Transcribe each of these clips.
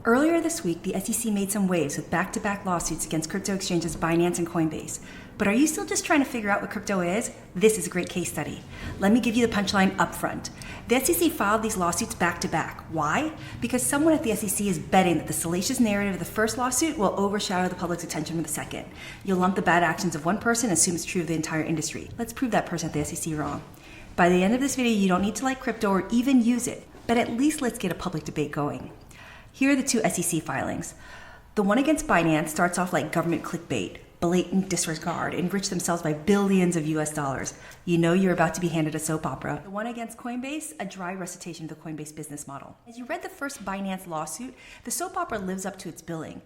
Earlier this week, the SEC made some waves with back-to-back lawsuits against crypto exchanges Binance and Coinbase. But are you still just trying to figure out what crypto is? This is a great case study. Let me give you the punchline up front. The SEC filed these lawsuits back-to-back. Why? Because someone at the SEC is betting that the salacious narrative of the first lawsuit will overshadow the public's attention for the second. You'll lump the bad actions of one person and assume it's true of the entire industry. Let's prove that person at the SEC wrong. By the end of this video, you don't need to like crypto or even use it, but at least let's get a public debate going. Here are the two SEC filings. The one against Binance starts off like government clickbait, blatant disregard, enrich themselves by billions of US dollars. You know you're about to be handed a soap opera. The one against Coinbase, a dry recitation of the Coinbase business model. As you read the first Binance lawsuit, the soap opera lives up to its billing.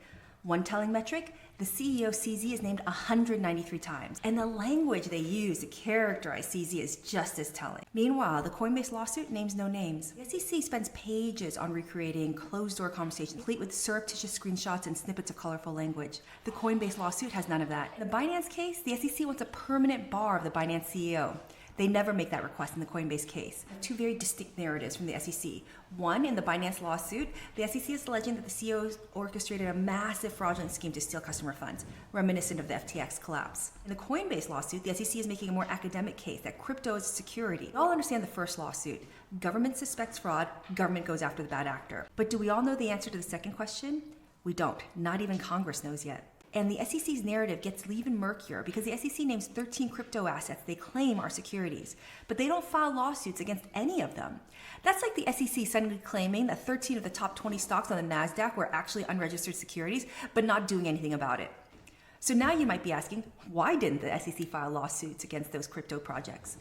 One telling metric, the CEO CZ is named 193 times, and the language they use to characterize CZ is just as telling. Meanwhile, the Coinbase lawsuit names no names. The SEC spends pages on recreating closed-door conversations, complete with surreptitious screenshots and snippets of colorful language. The Coinbase lawsuit has none of that. In the Binance case, the SEC wants a permanent bar of the Binance CEO. They never make that request in the Coinbase case. Two very distinct narratives from the SEC. One, in the Binance lawsuit, the SEC is alleging that the CEO orchestrated a massive fraudulent scheme to steal customer funds, reminiscent of the FTX collapse. In the Coinbase lawsuit, the SEC is making a more academic case that crypto is a security. We all understand the first lawsuit. Government suspects fraud, government goes after the bad actor. But do we all know the answer to the second question? We don't. Not even Congress knows yet. And the SEC's narrative gets even murkier because the SEC names 13 crypto assets they claim are securities, but they don't file lawsuits against any of them. That's like the SEC suddenly claiming that 13 of the top 20 stocks on the NASDAQ were actually unregistered securities, but not doing anything about it. So now you might be asking, why didn't the SEC file lawsuits against those crypto projects?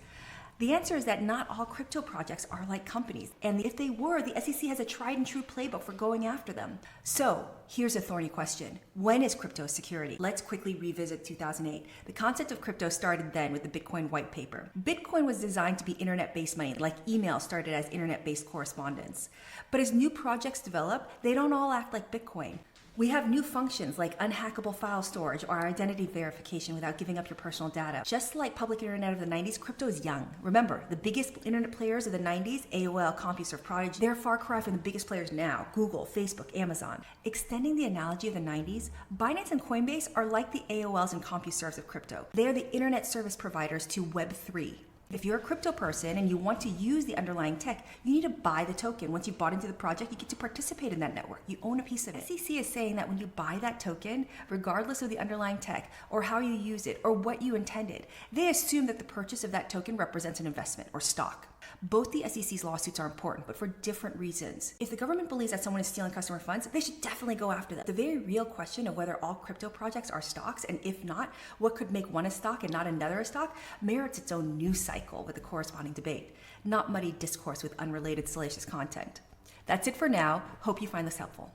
The answer is that not all crypto projects are like companies, and if they were, the SEC has a tried and true playbook for going after them. So here's a thorny question. When is crypto security? Let's quickly revisit 2008. The concept of crypto started then with the Bitcoin white paper. Bitcoin was designed to be internet-based money, like email started as internet-based correspondence. But as new projects develop, they don't all act like Bitcoin. We have new functions like unhackable file storage or identity verification without giving up your personal data. Just like public internet of the 90s, crypto is young. Remember, the biggest internet players of the 90s, AOL, CompuServe, Prodigy, they're far cry from the biggest players now, Google, Facebook, Amazon. Extending the analogy of the 90s, Binance and Coinbase are like the AOLs and CompuServes of crypto. They are the internet service providers to Web3. If you're a crypto person and you want to use the underlying tech, you need to buy the token. Once you bought into the project, you get to participate in that network. You own a piece of it. SEC is saying that when you buy that token, regardless of the underlying tech or how you use it or what you intended, they assume that the purchase of that token represents an investment or stock. Both the SEC's lawsuits are important, but for different reasons. If the government believes that someone is stealing customer funds, they should definitely go after them. The very real question of whether all crypto projects are stocks, and if not, what could make one a stock and not another a stock, merits its own news cycle with the corresponding debate, not muddy discourse with unrelated salacious content. That's it for now. Hope you find this helpful.